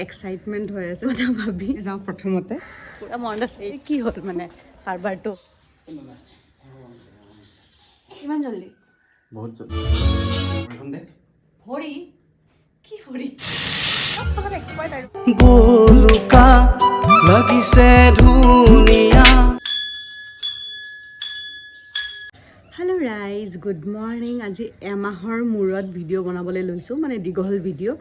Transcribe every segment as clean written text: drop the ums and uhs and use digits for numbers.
Excitement হৈ আছে কথা ভাবি যাওঁ প্ৰথমতে পুৰা মনত আছে কি হ'ল মানে কাৰবাৰটো কিমান জলদি বহুত জলদি ভৰি কি ভৰি চবত এক্সপাৰ্ট আৰু বোলুকা লাগিছে ধুনীয়া। হেল্ল' ৰাইজ গুড মৰ্ণিং। আজি এমাহৰ মূৰত ভিডিঅ' বনাবলৈ লৈছোঁ, মানে দীঘল ভিডিঅ'।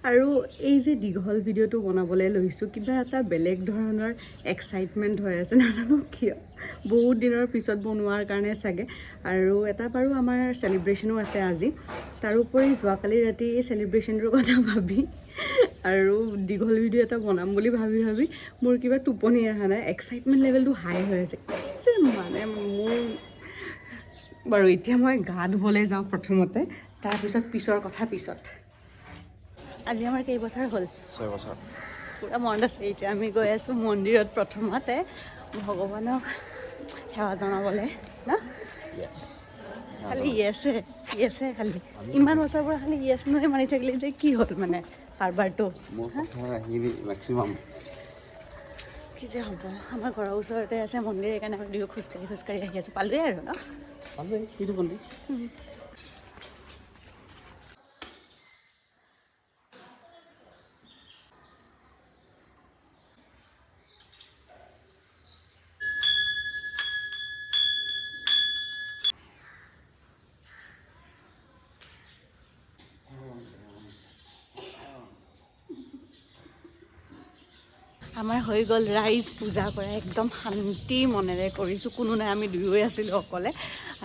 আৰু এই যে দীঘল ভিডিঅ'টো বনাবলৈ লৈছোঁ কিবা এটা বেলেগ ধৰণৰ এক্সাইটমেণ্ট হৈ আছে, নাজানো কিয়। বহুত দিনৰ পিছত বনোৱাৰ কাৰণে চাগে। আৰু এটা বাৰু আমাৰ চেলিব্ৰেশ্যনো আছে আজি। তাৰোপৰি যোৱাকালি ৰাতি এই চেলিব্ৰেশ্যনটোৰ কথা ভাবি আৰু দীঘল ভিডিঅ' এটা বনাম বুলি ভাবি মোৰ কিবা টোপনি অহা নাই। এক্সাইটমেণ্ট লেভেলটো হাই হৈ আছে মানে মোৰ। বাৰু এতিয়া মই গা ধুবলৈ যাওঁ প্ৰথমতে, তাৰপিছত পিছৰ কথা পিছত। আজি আমাৰ কেইবছৰ হ'ল? 6 বছৰ। পুৰা মনত আছে। এতিয়া আমি গৈ আছোঁ মন্দিৰত প্ৰথমতে ভগৱানক সেৱা জনাবলৈ ন। খালি য়েছে খালি ইমান বছৰৰ পৰা খালি য়েছ নহয় মানি থাকিলে যে কি হ'ল মানে কাৰবাৰটো মোৰ কথা আহিবি মেক্সিমাম কি যে হ'ব। আমাৰ ঘৰৰ ওচৰতে আছে মন্দিৰ, সেইকাৰণে আমি দুয়ো খোজকাঢ়ি আহি আছোঁ। পালোৱে আৰু ন সেইটো বন্ধি আমাৰ হৈ গ'ল ৰাইজ পূজা কৰা, একদম শান্তি মনেৰে কৰিছোঁ। কোনো নাই, আমি দুয়োৱে আছিলোঁ অকলে।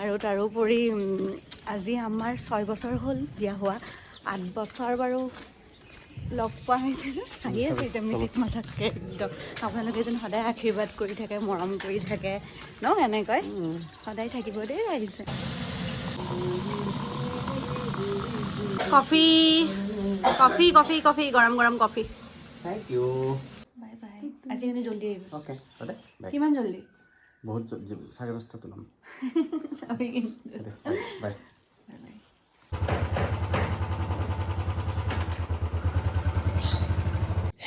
আৰু তাৰোপৰি আজি আমাৰ 6 বছৰ হ'ল বিয়া হোৱা। 8 বছৰ বাৰু লগ পোৱা হৈছে ন। আহি আছে এতিয়া মিচিক মাছাকৈ একদম। আপোনালোকে যেন সদায় আশীৰ্বাদ কৰি থাকে, মৰম কৰি থাকে ন, এনেকৈ সদায় থাকিব দেই ৰাইজ। কফি কফি কফি কফি গৰম গৰম কফি। Thank you. Bye bye. আজি কিন্তু জল্দি আহিব। অ'কে দে বাই। কিমান জল্দি? বহুত জল্দি 5:30 ওলাম। আমি কিন্তু বাই।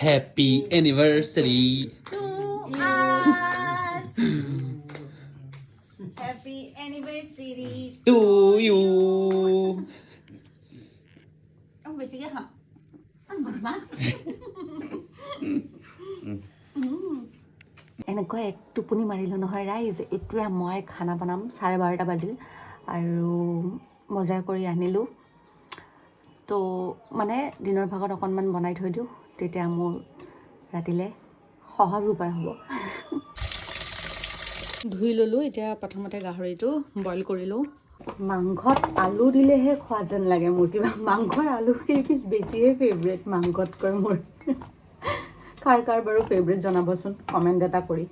Happy anniversary to us. Happy anniversary to you. Ông বেছিকৈ খাম মাছ। এনেকৈ এক টোপনি মাৰিলোঁ নহয় ৰাইজ। এতিয়া মই খানা বনাম। 12:30 বাজিল আৰু বজাৰ কৰি আনিলোঁ। তো মানে দিনৰ ভাগত অকণমান বনাই থৈ দিওঁ, তেতিয়া মোৰ ৰাতিলৈ সহজ উপায় হ'ব। ধুই ল'লোঁ। এতিয়া প্ৰথমতে গাহৰিটো বইল কৰিলোঁ। মাংসত আলু দিলেহে খোৱা যেন লাগে মোৰ। কিবা মাংসৰ আলু কেইপিচ বেছিয়ে ফেভৰেট মাংসতকৈ মোৰ। কাৰ বাৰু ফেভৰেট জনাবচোন কমেণ্ট এটা কৰি।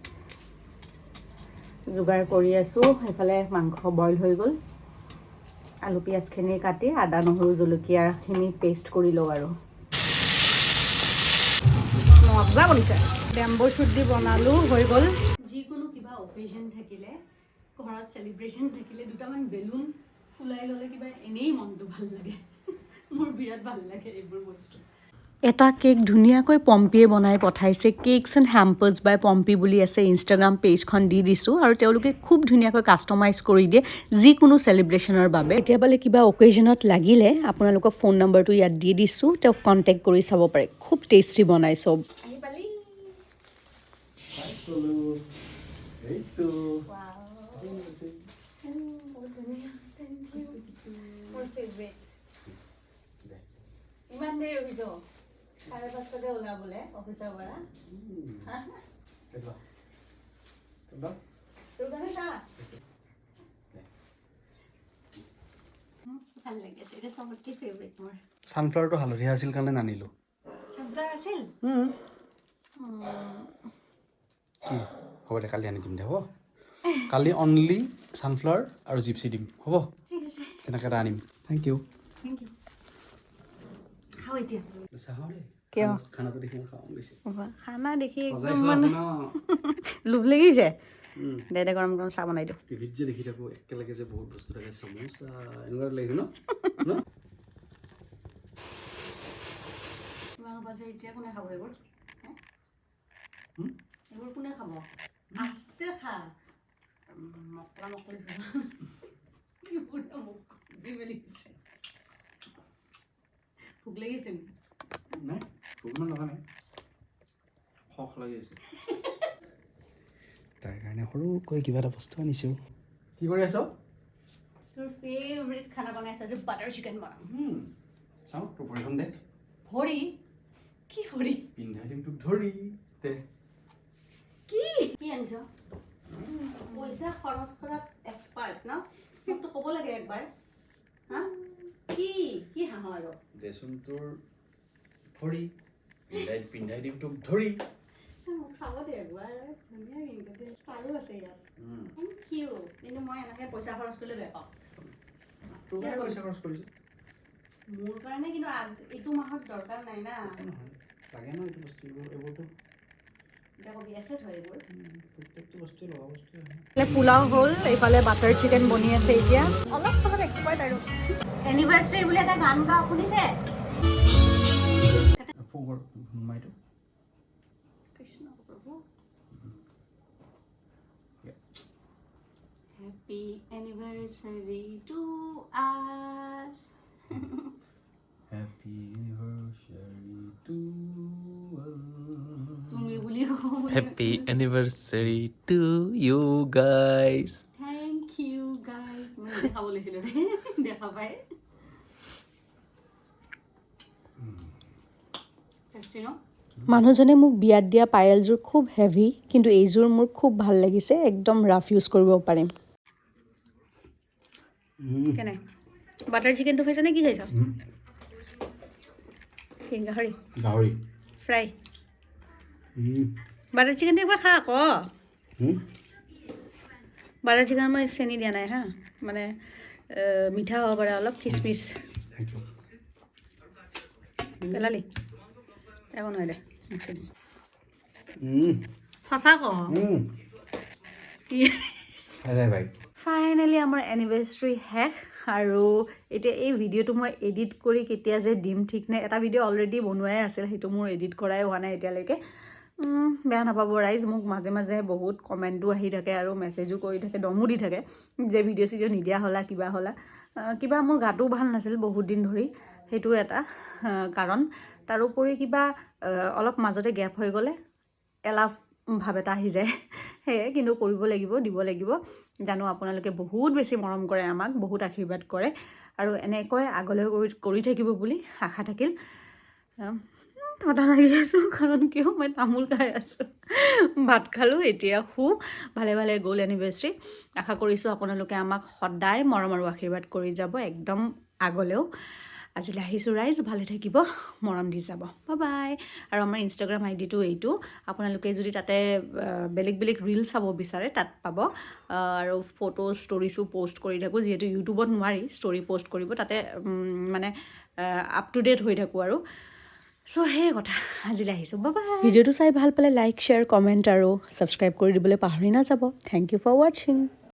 যোগাৰ কৰি আছোঁ। সেইফালে মাংস বইল হৈ গ'ল। আলু পিঁয়াজখিনি কাটি আদা নহৰু জলকীয়াখিনি পেষ্ট কৰি লওঁ আৰু মজা বনিছে। বেম্বো শ্বুট দি বনালোঁ, হৈ গ'ল। যিকোনো কিবা অকেজন থাকিলে, ঘৰত চেলিব্ৰেশ্যন থাকিলে দুটামান বেলুন ফুলাই ল'লে কিবা এনেই মনটো ভাল লাগে। মোৰ বিৰাট ভাল লাগে এইবোৰ বস্তু। এটা কেক ধুনীয়াকৈ পম্পীয়ে বনাই পঠাইছে। কেকছ এণ্ড হেম্পাৰ্ছ বাই পম্পী বুলি আছে, ইনষ্টাগ্ৰাম পেজখন দি দিছোঁ। আৰু তেওঁলোকে খুব ধুনীয়াকৈ কাষ্টমাইজ কৰি দিয়ে যিকোনো চেলিব্ৰেশ্যনৰ বাবে। কেতিয়াবালে কিবা অকেজনত লাগিলে আপোনালোকৰ ফোন নম্বৰটো ইয়াত দি দিছোঁ, তেওঁক কণ্টেক্ট কৰি চাব পাৰে। খুব টেষ্টি বনাই চব। ইমান দেৰি ৰখিছ? 5:30 ওলাবলে অফিচৰ পৰা। তোৰ কাৰণে চা ভাল লাগি আছে। এটা চবতকৈ ফেভৰেট মোৰ। ছানফ্লাৱাৰটো হালধীয়া আছিল কাৰণে নানিলোঁ। ছানফ্লাৱাৰ আছিল? কি হ'ব দে, কালি আনি দিম দে। হ'ব কালি অনলি ছানফ্লাৱাৰ আৰু জিপচি দিম। হ'ব ঠিক আছে, তেনেকৈ এটা আনিম। Thank you. Thank you. খাওঁ এতিয়া। চাওঁ দেই কিয়? খানাটো দেখি মই খাওঁ বেছি। খানা দেখি একদম মানে লোভ লাগিছে। দে গৰম গৰম চাহ বনাই দিওঁ। টিভিত যে দেখি থাকোঁ একেলগে যে বহুত বস্তু থাকে, চামোচা এনেকুৱা লাগিছে ন। বাজে এতিয়া কোনে খাব এইবোৰ হুম? এইবোৰ কোনে খাব আস্তে খা মকলা মকলি এইবোৰ মোক দি মেলি দিছে ভোক লাগিছে নেকি নাই ভোকমান লগা নাই খখ লাগি আছে তাৰ কাৰণে সৰুকৈ কিবা এটা বস্তু আনিছোঁ কি কৰি আছ তোৰ ফেভৰেট খানা বনাইছ যে বাটাৰ চিকেন বনাম চাওঁ তোৰ ভৰিখন দে ভৰি কি ভৰি পিন্ধাই দিম তোক ধৰি দে কি কি আনিছ পইচা খৰচ কৰাত এক্সপাৰ্ট ন মোকতো ক'ব লাগে একবাৰ হা কি কি হাঁহ আৰু দেচোন তোৰ ভৰি পিন্ধাই দিম তোক ধৰি মোক চাব দে একবাৰ ধুনীয়া কিন্তু ষ্টাইলো আছে ইয়াত থেংক ইউ কিন্তু মই এনেকৈ পইচা খৰচ কৰিলে বেয়া পাওঁ তোৰ কাৰণে পইচা খৰচ কৰিছোঁ মোৰ কাৰণে কিন্তু এইটো মাহত দৰকাৰ নাই না লাগে ন এইটো বস্তু এইবোৰতো এতিয়া কবি এছেট হয় এইবোৰ প্ৰত্যেকটো বস্তুৱে লগা বস্তুৱে পোলাও হ'ল এইফালে বাটাৰ চিকেন বনি আছে এতিয়া অলপ চলপ এক্সপাৰ্ট আৰু এনিভাৰ্চাৰী বুলি এটা গান গাওঁ শুনিছে মাইটো কৃষ্ণ প্ৰভু হেপী এনিভাৰ্চাৰী টু আছ Happy anniversary to তুমি বুলি কওঁ Happy anniversary to you guys. Thank you guys মই দেখাব লৈছিলোঁ দেই দেখা পাই মানুহজনে মোক বিয়াত দিয়া পায়েলযোৰ খুব হেভি কিন্তু এইযোৰ মোৰ খুব ভাল লাগিছে একদম ৰাফ ইউজ কৰিব পাৰিম কেনে বাটাৰ চিকেনটো খাইছ নে কি খাইছ গাহৰি গাহৰি ফ্ৰাই বাটাৰ চিকেনটো একবাৰ খা আকৌ বাটাৰ চিকেন মই চেনি দিয়া নাই হা মানে মিঠা হ'ব পাৰে অলপ খিচমিচ পেলালি একো নহয় দে সঁচা ক ফাইনেলি আমাৰ এনিভাৰ্চাৰী শেষ আৰু এতিয়া এই ভিডিঅ'টো মই এডিট কৰি কেতিয়া যে দিম ঠিক নাই এটা ভিডিঅ' অলৰেডি বনোৱাই আছিল সেইটো মোৰ এডিট কৰাই হোৱা নাই এতিয়ালৈকে বেয়া নাপাব ৰাইজ মোক মাজে মাজে বহুত কমেণ্টো আহি থাকে আৰু মেছেজো কৰি থাকে দমো দি থাকে যে ভিডিঅ' চিডিঅ' নিদিয়া হ'লা কিবা মোৰ গাটো ভাল নাছিল বহুত দিন ধৰি সেইটো এটা কাৰণ তাৰোপৰি কিবা অলপ মাজতে গেপ হৈ গ'লে এলাহ ভাৱ এটা আহি যায় সেয়ে কিন্তু কৰিব লাগিব দিব লাগিব জানো আপোনালোকে বহুত বেছি মৰম কৰে আমাক বহুত আশীৰ্বাদ কৰে আৰু এনেকৈ আগলৈ কৰি থাকিব বুলি আশা থাকিল থটা লাগি আছোঁ কাৰণ কিয় মই তামোল খাই আছোঁ ভাত খালোঁ এতিয়া ভালে ভালে গ'ল এনিভাৰ্চাৰী আশা কৰিছোঁ আপোনালোকে আমাক সদায় মৰম আৰু আশীৰ্বাদ কৰি যাব একদম আগলৈও আজিলৈ আহিছোঁ ৰাইজ ভালে থাকিব মৰম দি যাব বাই আৰু আমাৰ ইনষ্টাগ্ৰাম আইডিটো এইটো আপোনালোকে যদি তাতে বেলেগ বেলেগ ৰিল চাব বিচাৰে তাত পাব আৰু ফটো ষ্টৰিজো প'ষ্ট কৰি থাকোঁ যিহেতু ইউটিউবত নোৱাৰি ষ্টৰি প'ষ্ট কৰিব তাতে মানে আপ টু ডেট হৈ থাকোঁ আৰু চ' সেই কথা আজিলৈ আহিছোঁ বাই ভিডিঅ'টো চাই ভাল পালে লাইক শ্বেয়াৰ কমেণ্ট আৰু ছাবস্ক্ৰাইব কৰি দিবলৈ পাহৰি নাযাব থেংক ইউ ফৰ ৱাচিং